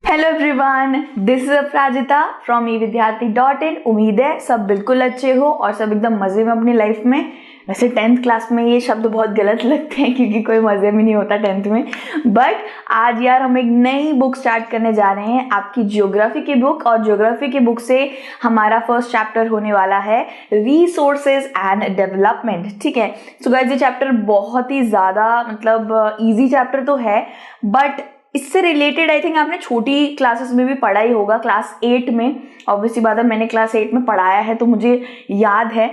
Hello everyone, this is Aparajita from evidyarthi.in। उम्मीद है सब बिल्कुल अच्छे हो और सब एकदम मजे में अपनी लाइफ में। वैसे 10th क्लास में ये शब्द बहुत गलत लगते हैं क्योंकि कोई मजे में नहीं होता 10th में। बट आज यार हम एक नई बुक स्टार्ट करने जा रहे हैं, आपकी ज्योग्राफी की बुक। और ज्योग्राफी की बुक से हमारा फर्स्ट चैप्टर होने वाला है रिसोर्सेज एंड डेवलपमेंट। ठीक है, सो गाइस ये चैप्टर बहुत ही ज्यादा मतलब इजी चैप्टर तो है, बट इससे रिलेटेड आई थिंक आपने छोटी क्लासेस में भी पढ़ा ही होगा। क्लास 8 में ऑब्वियसली बात है, मैंने क्लास 8 में पढ़ाया है तो मुझे याद है।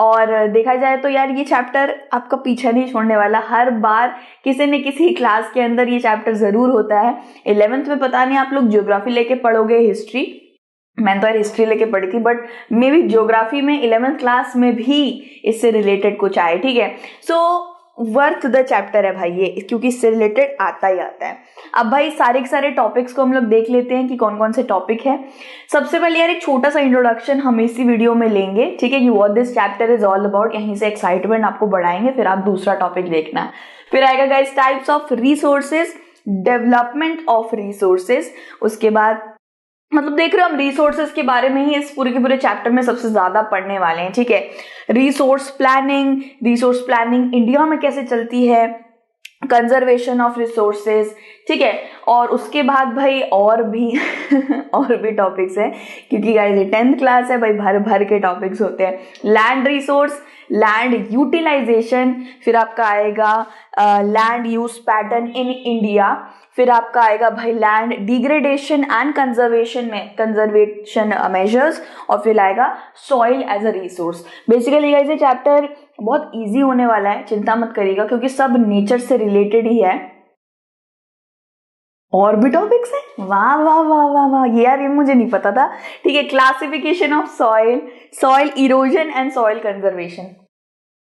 और देखा जाए तो यार ये चैप्टर आपका पीछा नहीं छोड़ने वाला। हर बार किसी न किसी क्लास के अंदर ये चैप्टर जरूर होता है। 11th में पता नहीं आप लोग ज्योग्राफी लेके पढ़ोगे हिस्ट्री, मैंने तो यार हिस्ट्री लेके पढ़ी थी, बट मे बी ज्योग्राफी में 11th क्लास में भी इससे रिलेटेड कुछ आए। ठीक है, सो वर्थ द चैप्टर है भाई ये, क्योंकि इससे रिलेटेड आता ही आता है। अब भाई सारे के सारे टॉपिक्स को हम लोग देख लेते हैं कि कौन कौन से टॉपिक है। सबसे पहले यार एक छोटा सा इंट्रोडक्शन हम इसी वीडियो में लेंगे, ठीक है, कि what this chapter is all about. यहीं से एक्साइटमेंट आपको बढ़ाएंगे, फिर आप दूसरा टॉपिक देखना। फिर आएगा guys types of resources, development of resources. उसके बाद मतलब देख रहे हो हम रिसोर्सेज के बारे में ही इस पूरे के पूरे चैप्टर में सबसे ज्यादा पढ़ने वाले हैं। ठीक है, रिसोर्स प्लानिंग इंडिया में कैसे चलती है, कंजर्वेशन ऑफ रिसोर्सेज। ठीक है, और उसके बाद भाई और भी और भी टॉपिक्स है, क्योंकि गाइस ये 10th क्लास है भाई, भर भर के टॉपिक्स होते हैं। लैंड रिसोर्स, लैंड यूटिलाइजेशन, फिर आपका आएगा land use pattern in India, फिर आपका आएगा भाई land degradation and conservation measures, और फिर आएगा soil as a resource. Basically guys ये चैप्टर बहुत इजी होने वाला है, चिंता मत करिएगा, क्योंकि सब नेचर से रिलेटेड ही है। और भी टॉपिक्स हैं, वाह वाह वाह वाह वाह, ये यार ये मुझे नहीं पता था। ठीक है, classification of soil erosion and soil conservation.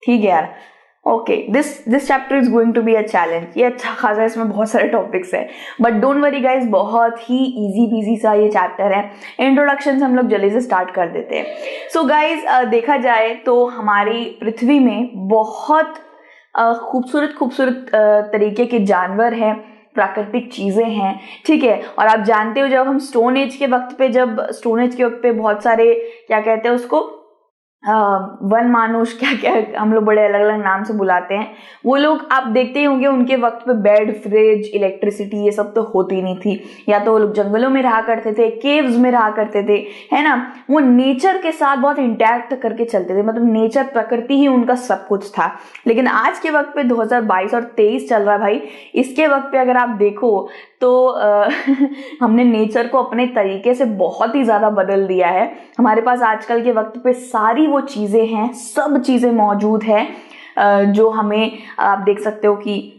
ठीक है यार, okay, this chapter is going to be a challenge. ये अच्छा खासा, इसमें बहुत सारे टॉपिक्स है, बट डोंट वरी गाइज, बहुत ही इजी पीजी सा ये चैप्टर है। इंट्रोडक्शन से हम लोग जल्दी से स्टार्ट कर देते हैं। सो गाइज देखा जाए तो हमारी पृथ्वी में बहुत खूबसूरत तरीके के जानवर हैं, प्राकृतिक चीजें हैं। ठीक है, और आप जानते हो जब हम स्टोन एज के वक्त पे बहुत सारे क्या कहते हैं उसको, वन मानुष, क्या क्या हम लोग बड़े अलग अलग नाम से बुलाते हैं, वो लोग आप देखते ही होंगे उनके वक्त पे बेड, फ्रिज, इलेक्ट्रिसिटी ये सब तो होती नहीं थी। या तो वो लोग जंगलों में रहा करते थे, केव्स में रहा करते थे, है ना। वो नेचर के साथ बहुत इंटैक्ट करके चलते थे, मतलब नेचर, प्रकृति ही उनका सब कुछ था। लेकिन आज के वक्त पे 2022 और 23 चल रहा है भाई, इसके वक्त पे अगर आप देखो तो हमने नेचर को अपने तरीके से बहुत ही ज्यादा बदल दिया है। हमारे पास आजकल के वक्त पे सारी वो चीजें हैं, सब चीजें मौजूद है जो हमें आप देख सकते हो कि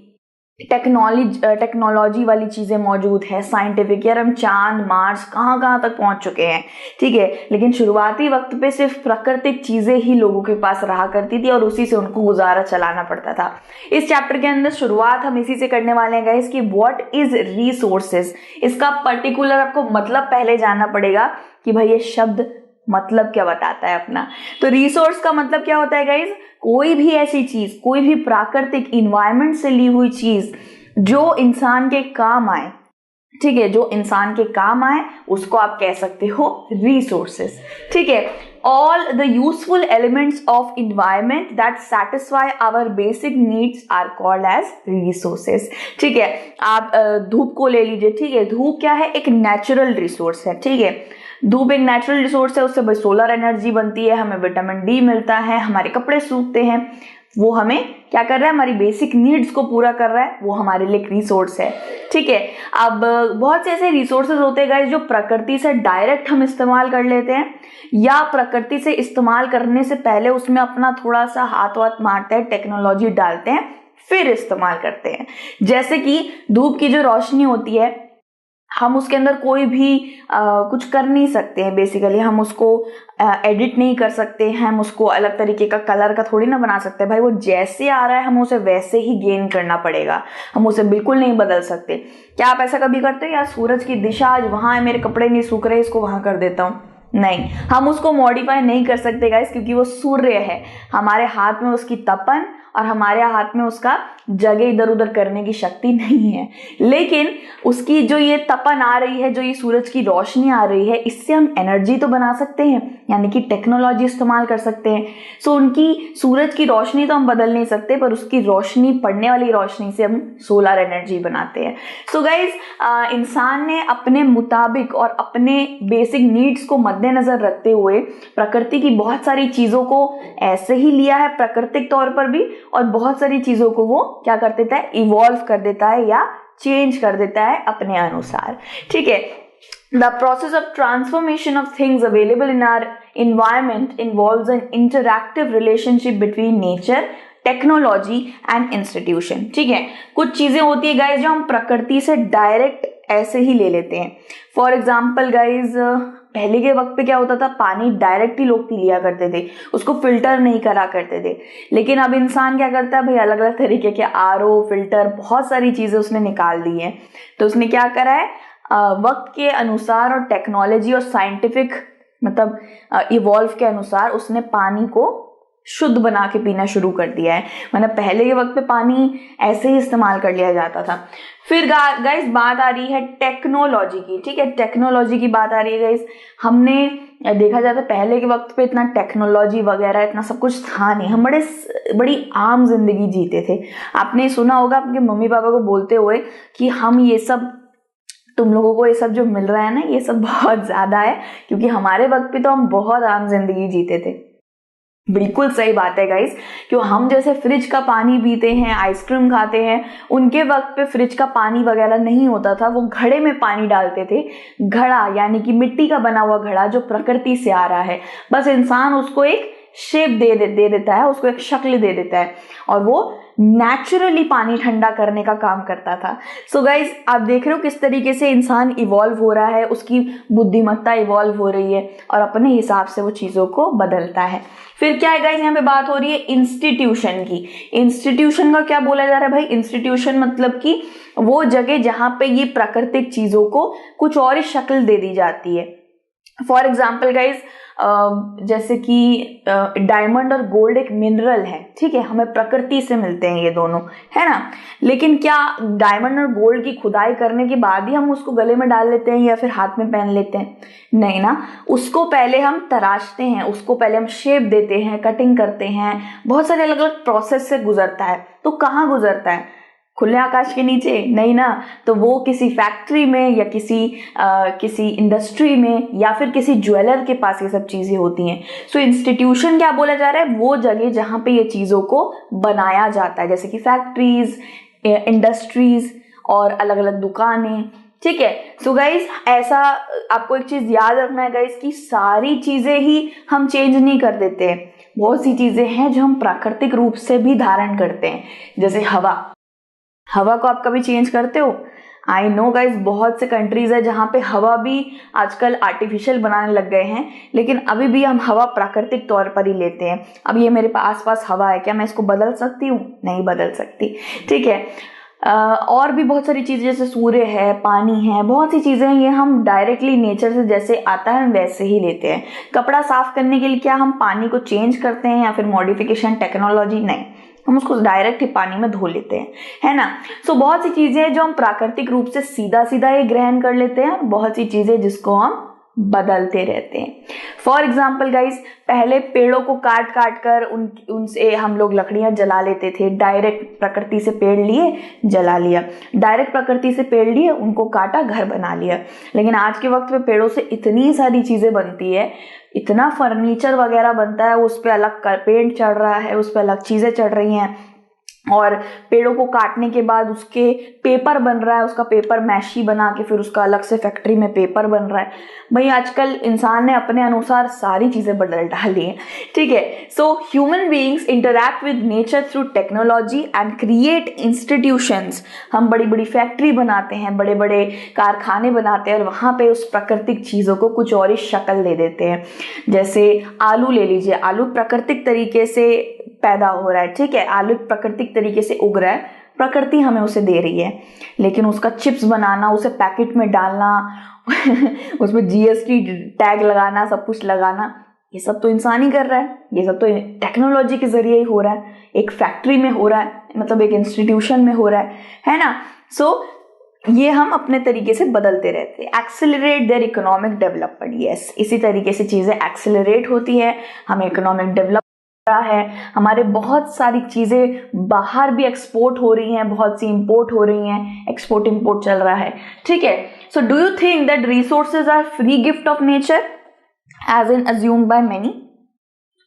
टेक्नोलॉजी वाली चीजें मौजूद है, साइंटिफिक। यार हम चांद, मार्स, कहाँ तक पहुंच चुके हैं। ठीक है, लेकिन शुरुआती वक्त पे सिर्फ प्राकृतिक चीजें ही लोगों के पास रहा करती थी और उसी से उनको गुजारा चलाना पड़ता था। इस चैप्टर के अंदर शुरुआत हम इसी से करने वाले हैं गाइस, कि व्हाट इज रिसोर्सेज। इसका पर्टिकुलर आपको मतलब पहले जानना पड़ेगा कि भाई ये शब्द मतलब क्या बताता है अपना। तो रिसोर्स का मतलब क्या होता है गाइज, कोई भी ऐसी चीज, कोई भी प्राकृतिक इन्वायरमेंट से ली हुई चीज जो इंसान के काम आए। ठीक है, जो इंसान के काम आए उसको आप कह सकते हो रिसोर्सेस। ठीक है, all the useful elements of environment that satisfy our basic needs are called as resources। ठीक है, आप धूप को ले लीजिए। ठीक है, धूप क्या है, एक नेचुरल रिसोर्स है। ठीक है, धूप एक नेचुरल रिसोर्स है, उससे सोलर एनर्जी बनती है, हमें विटामिन डी मिलता है, हमारे कपड़े सूखते हैं, वो हमें क्या कर रहा है, हमारी बेसिक नीड्स को पूरा कर रहा है, वो हमारे लिए एक रिसोर्स है। ठीक है, अब बहुत से ऐसे रिसोर्सेज होते हैं गाइस जो प्रकृति से डायरेक्ट हम इस्तेमाल कर लेते हैं, या प्रकृति से इस्तेमाल करने से पहले उसमें अपना थोड़ा सा हाथ वाथ मारते हैं, टेक्नोलॉजी डालते हैं, फिर इस्तेमाल करते हैं। जैसे कि धूप की जो रोशनी होती है, हम उसके अंदर कोई भी कुछ कर नहीं सकते हैं। बेसिकली हम उसको एडिट नहीं कर सकते हैं, हम उसको अलग तरीके का कलर का थोड़ी ना बना सकते भाई। वो जैसे आ रहा है हमें उसे वैसे ही गेन करना पड़ेगा, हम उसे बिल्कुल नहीं बदल सकते। क्या आप ऐसा कभी करते हो, यार सूरज की दिशा आज वहां है, मेरे कपड़े नहीं सूख रहे, इसको वहां कर देता हूँ? नहीं, हम उसको मॉडिफाई नहीं कर सकते गाइस, क्योंकि वो सूर्य है, हमारे हाथ में उसकी तपन और हमारे हाथ में उसका जगह इधर उधर करने की शक्ति नहीं है। लेकिन उसकी जो ये तपन आ रही है, जो ये सूरज की रोशनी आ रही है, इससे हम एनर्जी तो बना सकते हैं, यानी कि टेक्नोलॉजी इस्तेमाल कर सकते हैं। सो उनकी सूरज की रोशनी तो हम बदल नहीं सकते, पर उसकी रोशनी, पड़ने वाली रोशनी से हम सोलर एनर्जी बनाते हैं। सो गाइज, इंसान ने अपने मुताबिक और अपने बेसिक नीड्स को मद्देनजर रखते हुए प्रकृति की बहुत सारी चीजों को ऐसे ही लिया है प्राकृतिक तौर पर भी, और बहुत सारी चीजों को वो क्या कर देता है, इवॉल्व कर देता है या चेंज कर देता है अपने अनुसार। ठीक है, The process of transformation of things available in our environment involves an interactive relationship between nature, technology and institution. ठीक है, कुछ चीजें होती है गाइज जो हम प्रकृति से डायरेक्ट ऐसे ही ले लेते हैं। फॉर एग्जाम्पल गाइज, पहले के वक्त पे क्या होता था, पानी डायरेक्ट ही लोग पी लिया करते थे, उसको फिल्टर नहीं करा करते थे। लेकिन अब इंसान क्या करता है भाई, अलग अलग तरीके के आरओ, फिल्टर, बहुत सारी चीजें उसने निकाल दी है। तो उसने क्या करा है, वक्त के अनुसार और टेक्नोलॉजी और साइंटिफिक मतलब इवॉल्व के अनुसार उसने पानी को शुद्ध बना के पीना शुरू कर दिया है। मतलब पहले के वक्त पे पानी ऐसे ही इस्तेमाल कर लिया जाता था। फिर गाइस बात आ रही है टेक्नोलॉजी की। ठीक है, टेक्नोलॉजी की बात आ रही है गाइस। हमने देखा जाता है पहले के वक्त पे इतना टेक्नोलॉजी वगैरह इतना सब कुछ था नहीं, हम बड़ी आम जिंदगी जीते थे। आपने सुना होगा आपके मम्मी पापा को बोलते हुए कि हम ये सब, तुम लोगों को ये सब जो मिल रहा है ना, ये सब बहुत ज्यादा है, क्योंकि हमारे वक्त पे तो हम बहुत आम जिंदगी जीते थे। बिल्कुल सही बात है गाइस, क्यों हम जैसे फ्रिज का पानी पीते हैं, आइसक्रीम खाते हैं, उनके वक्त पे फ्रिज का पानी वगैरह नहीं होता था, वो घड़े में पानी डालते थे। घड़ा यानी कि मिट्टी का बना हुआ घड़ा जो प्रकृति से आ रहा है, बस इंसान उसको एक शेप दे देता है, उसको एक शक्ल दे देता है, और वो नेचुरली पानी ठंडा करने का काम करता था। सो गाइज, आप देख रहे हो किस तरीके से इंसान इवॉल्व हो रहा है, उसकी बुद्धिमत्ता इवॉल्व हो रही है और अपने हिसाब से वो चीजों को बदलता है। फिर क्या है गाइज, यहाँ पे बात हो रही है इंस्टीट्यूशन की। इंस्टीट्यूशन का क्या बोला जा रहा है भाई, इंस्टीट्यूशन मतलब कि वो जगह जहां पे ये प्राकृतिक चीजों को कुछ और ही शक्ल दे दी जाती है। फॉर एग्जाम्पल गाइज, जैसे कि डायमंड और गोल्ड एक मिनरल है, ठीक है, हमें प्रकृति से मिलते हैं ये दोनों, है ना। लेकिन क्या डायमंड और गोल्ड की खुदाई करने के बाद ही हम उसको गले में डाल लेते हैं या फिर हाथ में पहन लेते हैं? नहीं ना, उसको पहले हम तराशते हैं, उसको पहले हम शेप देते हैं, कटिंग करते हैं, बहुत सारे अलग अलग प्रोसेस से गुजरता है। तो कहाँ गुजरता है? खुले आकाश के नीचे? नहीं ना, तो वो किसी फैक्ट्री में या किसी इंडस्ट्री में या फिर किसी ज्वेलर के पास ये सब चीजें होती हैं। सो इंस्टीट्यूशन क्या बोला जा रहा है, वो जगह जहां पे ये चीजों को बनाया जाता है, जैसे कि फैक्ट्रीज, इंडस्ट्रीज और अलग अलग दुकानें। ठीक है, सो गाइज ऐसा आपको एक चीज याद रखना है गाइज कि सारी चीजें ही हम चेंज नहीं कर देते हैं। बहुत सी चीजें हैं जो हम प्राकृतिक रूप से भी धारण करते हैं, जैसे हवा को आप कभी चेंज करते हो? आई नो गाइज, बहुत से कंट्रीज है जहाँ पे हवा भी आजकल आर्टिफिशियल बनाने लग गए हैं, लेकिन अभी भी हम हवा प्राकृतिक तौर पर ही लेते हैं। अब ये मेरे आसपास हवा है, क्या मैं इसको बदल सकती हूँ? नहीं बदल सकती। ठीक है, और भी बहुत सारी चीजें जैसे सूर्य है, पानी है, बहुत सी चीजें हैं, ये हम डायरेक्टली नेचर से जैसे आता है हम वैसे ही लेते हैं। कपड़ा साफ करने के लिए क्या हम पानी को चेंज करते हैं या फिर मॉडिफिकेशन टेक्नोलॉजी? नहीं, हम उसको डायरेक्ट ही पानी में धो लेते हैं, है ना। सो बहुत सी चीजें हैं जो हम प्राकृतिक रूप से सीधा सीधा ही ग्रहण कर लेते हैं, और बहुत सी चीजें जिसको हम बदलते रहते हैं। फॉर एग्जाम्पल गाइज, पहले पेड़ों को काट कर उनसे हम लोग लकड़ियां जला लेते थे। डायरेक्ट प्रकृति से पेड़ लिए, जला लिया, डायरेक्ट प्रकृति से पेड़ लिए, उनको काटा, घर बना लिया। लेकिन आज के वक्त में पेड़ों से इतनी सारी चीजें बनती है, इतना फर्नीचर वगैरह बनता है, उस पर अलग पेंट चढ़ रहा है, उस पर अलग चीजें चढ़ रही हैं, और पेड़ों को काटने के बाद उसके पेपर बन रहा है, उसका पेपर मैशी बना के फिर उसका अलग से फैक्ट्री में पेपर बन रहा है। भाई आजकल इंसान ने अपने अनुसार सारी चीजें बदल डाली हैं। ठीक है, so human beings interact with nature through technology and create institutions. हम बड़ी बड़ी फैक्ट्री बनाते हैं, बड़े बड़े कारखाने बनाते हैं, और वहां पे उस प्राकृतिक चीजों को कुछ और ही शक्ल दे देते हैं। जैसे आलू ले लीजिए, आलू प्राकृतिक तरीके से पैदा हो रहा है, ठीक है, आलू प्राकृतिक तरीके से उग रहा है, प्रकृति हमें उसे दे रही है। लेकिन उसका चिप्स बनाना, उसे पैकेट में डालना उसमें जीएसटी टैग लगाना, सब कुछ लगाना, ये सब तो इंसान ही कर रहा है, ये सब तो टेक्नोलॉजी के जरिए ही हो रहा है, एक फैक्ट्री में हो रहा है, मतलब एक इंस्टीट्यूशन में हो रहा है ना। सो ये हम अपने तरीके से बदलते रहते हैं। Accelerate their economic development, yes, इसी तरीके से चीजें एक्सेलरेट होती है, हमें इकोनॉमिक डेवलप रहा है, हमारे बहुत सारी चीजें बाहर भी एक्सपोर्ट हो रही हैं, बहुत सी इंपोर्ट हो रही हैं, एक्सपोर्ट इंपोर्ट चल रहा है, ठीक है। So do you think that resources are free gift of nature as in assumed by many?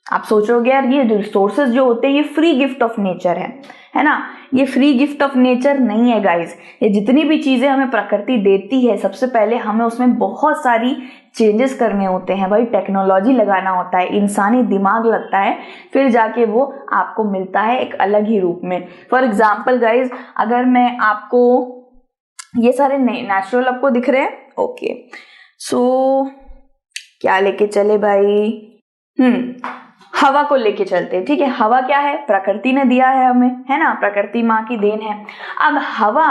आप सोचोगे यार ये रिसोर्सेज जो होते हैं ये फ्री गिफ्ट ऑफ नेचर है ना। ये फ्री गिफ्ट ऑफ नेचर नहीं है गाइस। ये जितनी भी चीजें हमें प्रकृति देती है, सबसे पहले हमें उसमें बहुत सारी चेंजेस करने होते हैं भाई, टेक्नोलॉजी लगाना होता है, इंसानी दिमाग लगता है, फिर जाके वो आपको मिलता है एक अलग ही रूप में। फॉर एग्जाम्पल गाइज, अगर मैं आपको ये सारे नेचुरल आपको दिख रहे हैं, ओके, सो क्या लेके चले भाई, हवा को लेके चलते हैं, ठीक है। हवा क्या है, प्रकृति ने दिया है हमें, है ना, प्रकृति माँ की देन है। अब हवा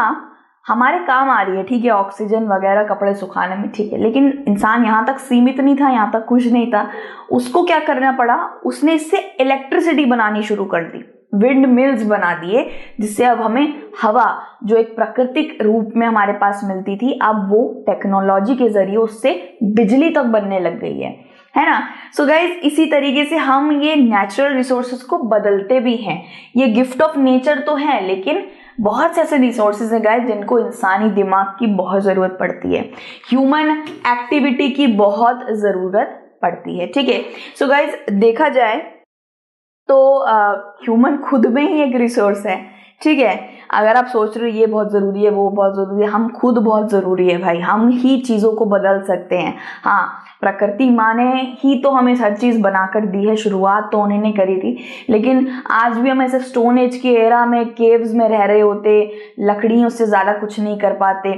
हमारे काम आ रही है, ठीक है, ऑक्सीजन वगैरह कपड़े सुखाने में, ठीक है, लेकिन इंसान यहाँ तक सीमित नहीं था, यहाँ तक कुछ नहीं था, उसको क्या करना पड़ा, उसने इससे इलेक्ट्रिसिटी बनानी शुरू कर दी, विंड मिल्स बना दिए, जिससे अब हमें हवा जो एक प्राकृतिक रूप में हमारे पास मिलती थी, अब वो टेक्नोलॉजी के जरिए उससे बिजली तक बनने लग गई है ना। सो गाइज, इसी तरीके से हम ये नेचुरल रिसोर्सेज को बदलते भी हैं। ये गिफ्ट ऑफ नेचर तो है, लेकिन बहुत से ऐसे रिसोर्सेज हैं गाइज जिनको इंसानी दिमाग की बहुत जरूरत पड़ती है, ह्यूमन एक्टिविटी की बहुत जरूरत पड़ती है, ठीक है। सो गाइज, देखा जाए तो ह्यूमन खुद में ही एक रिसोर्स है, ठीक है। अगर आप सोच रहे हो ये बहुत ज़रूरी है, वो बहुत ज़रूरी है, हम खुद बहुत ज़रूरी है भाई, हम ही चीज़ों को बदल सकते हैं। हाँ, प्रकृति माँ ने ही तो हमें हर चीज़ बनाकर दी है, शुरुआत तो उन्होंने करी थी, लेकिन आज भी हम ऐसे स्टोन एज के एरा में केव्स में रह रहे होते, लकड़ियों से ज़्यादा कुछ नहीं कर पाते,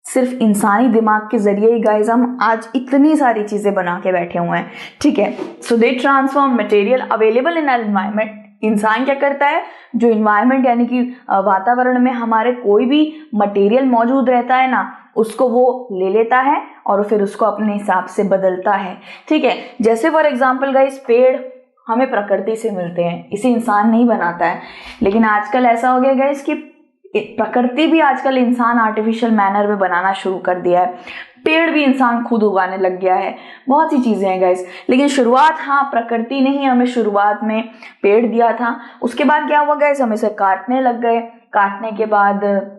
सिर्फ इंसानी दिमाग के जरिए ही गाइज हम आज इतनी सारी चीज़ें बना के बैठे हुए हैं, ठीक है। So they transform material available in environment. इंसान क्या करता है, जो इन्वायरमेंट यानी कि वातावरण में हमारे कोई भी मटेरियल मौजूद रहता है ना, उसको वो ले लेता है और फिर उसको अपने हिसाब से बदलता है, ठीक है। जैसे फॉर एग्जांपल गाइस, पेड़ हमें प्रकृति से मिलते हैं, इसे इंसान नहीं बनाता है, लेकिन आजकल ऐसा हो गया गाइस कि प्रकृति भी आजकल इंसान आर्टिफिशियल मैनर में बनाना शुरू कर दिया है, पेड़ भी इंसान खुद उगाने लग गया है, बहुत सी चीजें हैं गाइस। लेकिन शुरुआत, हाँ, प्रकृति ने ही हमें शुरुआत में पेड़ दिया था। उसके बाद क्या हुआ गाइस, हम इसे काटने लग गए, काटने के बाद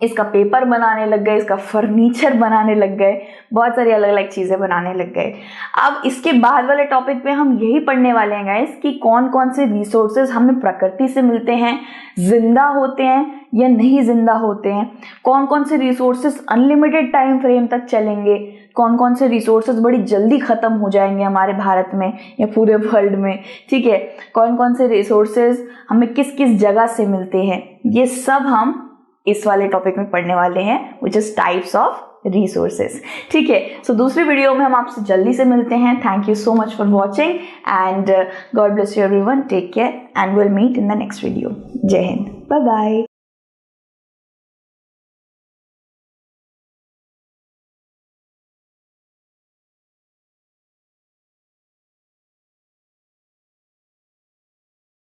इसका पेपर बनाने लग गए, इसका फर्नीचर बनाने लग गए, बहुत सारी अलग अलग चीजें बनाने लग गए। अब इसके बाद वाले टॉपिक पे हम यही पढ़ने वाले हैं गाइस कि कौन कौन से रिसोर्सेज हमें प्रकृति से मिलते हैं, जिंदा होते हैं या नहीं जिंदा होते हैं, कौन कौन से रिसोर्सेज अनलिमिटेड टाइम फ्रेम तक चलेंगे, कौन कौन से रिसोर्सेज बड़ी जल्दी खत्म हो जाएंगे हमारे भारत में या पूरे वर्ल्ड में, ठीक है, कौन कौन से रिसोर्सेज हमें किस किस जगह से मिलते हैं, ये सब हम इस वाले टॉपिक में पढ़ने वाले हैं, which is types of resources, ठीक है। सो दूसरी वीडियो में हम आपसे जल्दी से मिलते हैं। Thank you so much for watching and God bless you everyone, take care and will meet in the next video. जय हिंद, बाय बाय।